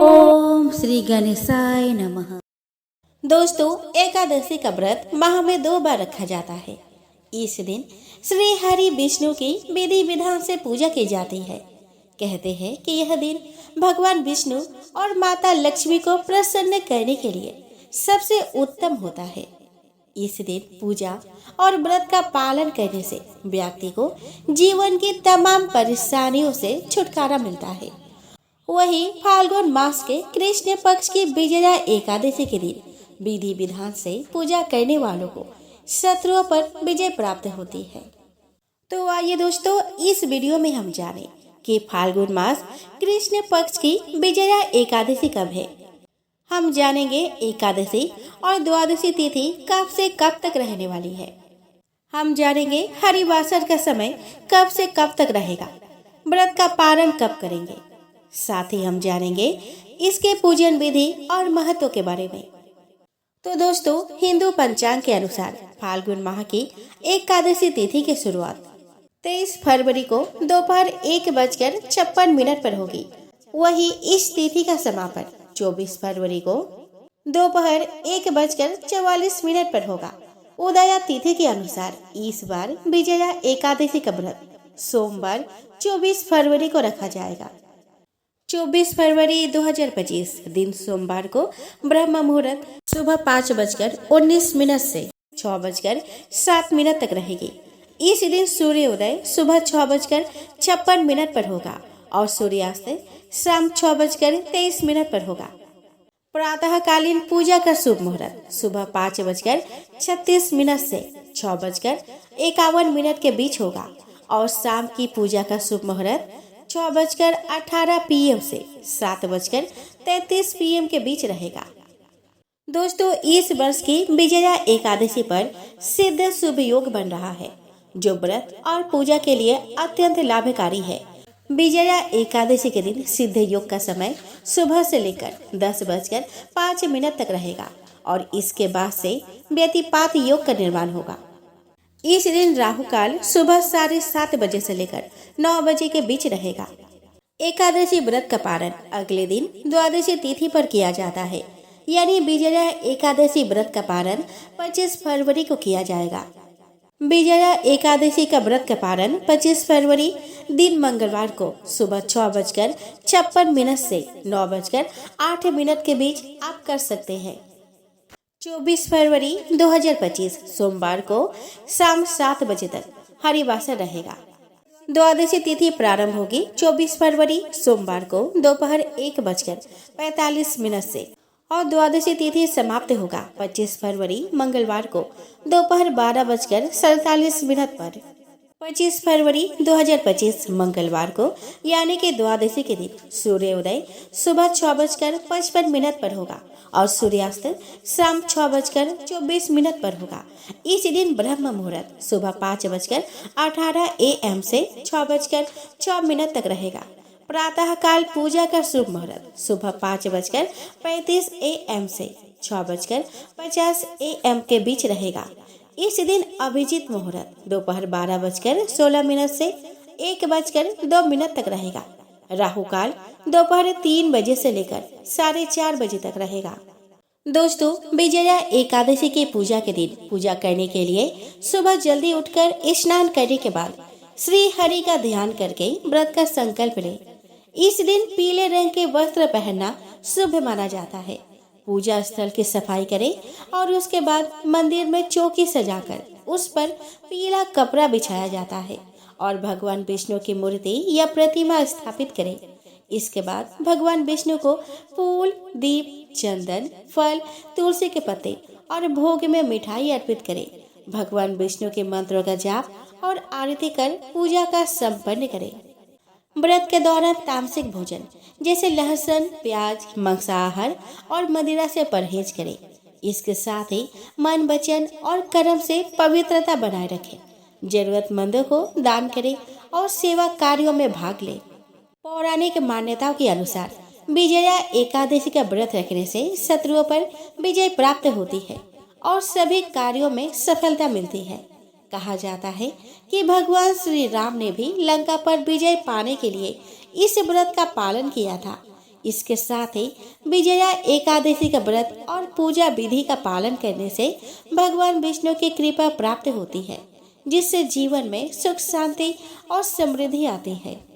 ओम श्री गणेशाय नमः। दोस्तों, एकादशी का व्रत माह में 2 बार रखा जाता है। इस दिन श्री हरि विष्णु की विधि विधान से पूजा की जाती है। कहते हैं कि यह दिन भगवान विष्णु और माता लक्ष्मी को प्रसन्न करने के लिए सबसे उत्तम होता है। इस दिन पूजा और व्रत का पालन करने से व्यक्ति को जीवन की तमाम परेशानियों से छुटकारा मिलता है। वही फाल्गुन मास के कृष्ण पक्ष की विजया एकादशी के दिन विधि विधान से पूजा करने वालों को शत्रुओं पर विजय प्राप्त होती है। तो आइए दोस्तों, इस वीडियो में हम जानें कि फाल्गुन मास कृष्ण पक्ष की विजया एकादशी कब है। हम जानेंगे एकादशी और द्वादशी तिथि कब से कब तक रहने वाली है। हम जानेंगे हरिवासर का समय कब से कब तक रहेगा, व्रत का पारण कब करेंगे। साथ ही हम जानेंगे इसके पूजन विधि और महत्व के बारे में। तो दोस्तों, हिंदू पंचांग के अनुसार फाल्गुन माह की एकादशी तिथि की शुरुआत 23 फरवरी को दोपहर 1:56 पर होगी। वही इस तिथि का समापन 24 फरवरी को दोपहर 1:44 पर होगा। उदया तिथि के अनुसार इस बार विजया एकादशी का व्रत सोमवार 24 फरवरी को रखा जाएगा। 24 फरवरी 2025 दिन सोमवार को ब्रह्म मुहूर्त सुबह 5:19 से 6:07 तक रहेगी। इस दिन सूर्योदय सुबह 6:56 पर होगा और सूर्यास्त शाम 6:23 पर होगा। प्रातःकालीन पूजा का शुभ मुहूर्त सुबह 5:36 से 6:51 के बीच होगा और शाम की पूजा का शुभ मुहूर्त 6:18 PM से 7:33 PM के बीच रहेगा। दोस्तों, इस वर्ष की विजया एकादशी पर सिद्ध शुभ योग बन रहा है, जो व्रत और पूजा के लिए अत्यंत लाभकारी है। विजया एकादशी के दिन सिद्ध योग का समय सुबह से लेकर 10:05 तक रहेगा और इसके बाद से व्यतिपात योग का निर्माण होगा। इस दिन राहु काल सुबह 7:30 बजे से लेकर 9 बजे के बीच रहेगा। एकादशी व्रत का पारण अगले दिन द्वादशी तिथि पर किया जाता है, यानी विजया एकादशी व्रत का पारण 25 फरवरी को किया जाएगा। विजया एकादशी का व्रत का पारण 25 फरवरी दिन मंगलवार को सुबह 6:56 से 9:08 के बीच आप कर सकते हैं। 24 फरवरी 2025 सोमवार को शाम 7 बजे तक हरिवासर रहेगा। द्वादशी तिथि प्रारंभ होगी 24 फरवरी सोमवार को दोपहर 1:45 से और द्वादशी तिथि समाप्त होगा 25 फरवरी मंगलवार को दोपहर 12:47 पर। 25 फरवरी 2025 मंगलवार को यानी कि द्वादशी के दिन सूर्योदय सुबह 6:55 पर होगा और सूर्यास्त शाम 6:24 पर होगा। इस दिन ब्रह्म मुहूर्त सुबह 5:18 AM से 6:04 तक रहेगा। प्रातः काल पूजा का शुभ मुहूर्त सुबह 5:35 AM से 6:50 AM के बीच रहेगा। इस दिन अभिजीत मुहूर्त दोपहर 12:16 से 1:02 तक रहेगा। राहु काल दोपहर 3 बजे से लेकर 4:30 बजे तक रहेगा। दोस्तों, विजया एकादशी की पूजा के दिन पूजा करने के लिए सुबह जल्दी उठकर स्नान करने के बाद श्री हरि का ध्यान करके व्रत का संकल्प लें। इस दिन पीले रंग के वस्त्र पहनना शुभ माना जाता है। पूजा स्थल की सफाई करें और उसके बाद मंदिर में चौकी सजाकर उस पर पीला कपड़ा बिछाया जाता है और भगवान विष्णु की मूर्ति या प्रतिमा स्थापित करें। इसके बाद भगवान विष्णु को फूल, दीप, चंदन, फल, तुलसी के पत्ते और भोग में मिठाई अर्पित करें। भगवान विष्णु के मंत्रों का जाप और आरती कर पूजा का संपन्न करें। व्रत के दौरान तामसिक भोजन जैसे लहसुन, प्याज, मांसाहार और मदिरा से परहेज करें। इसके साथ ही मन, वचन और कर्म से पवित्रता बनाए रखें। जरूरतमंदों को दान करें और सेवा कार्यों में भाग लें। पौराणिक मान्यताओं के अनुसार विजया एकादशी का व्रत रखने से शत्रुओं पर विजय प्राप्त होती है और सभी कार्यों में सफलता मिलती है। कहा जाता है कि भगवान श्री राम ने भी लंका पर विजय पाने के लिए इस व्रत का पालन किया था। इसके साथ ही विजया एकादशी का व्रत और पूजा विधि का पालन करने से भगवान विष्णु की कृपा प्राप्त होती है, जिससे जीवन में सुख शांति और समृद्धि आती है।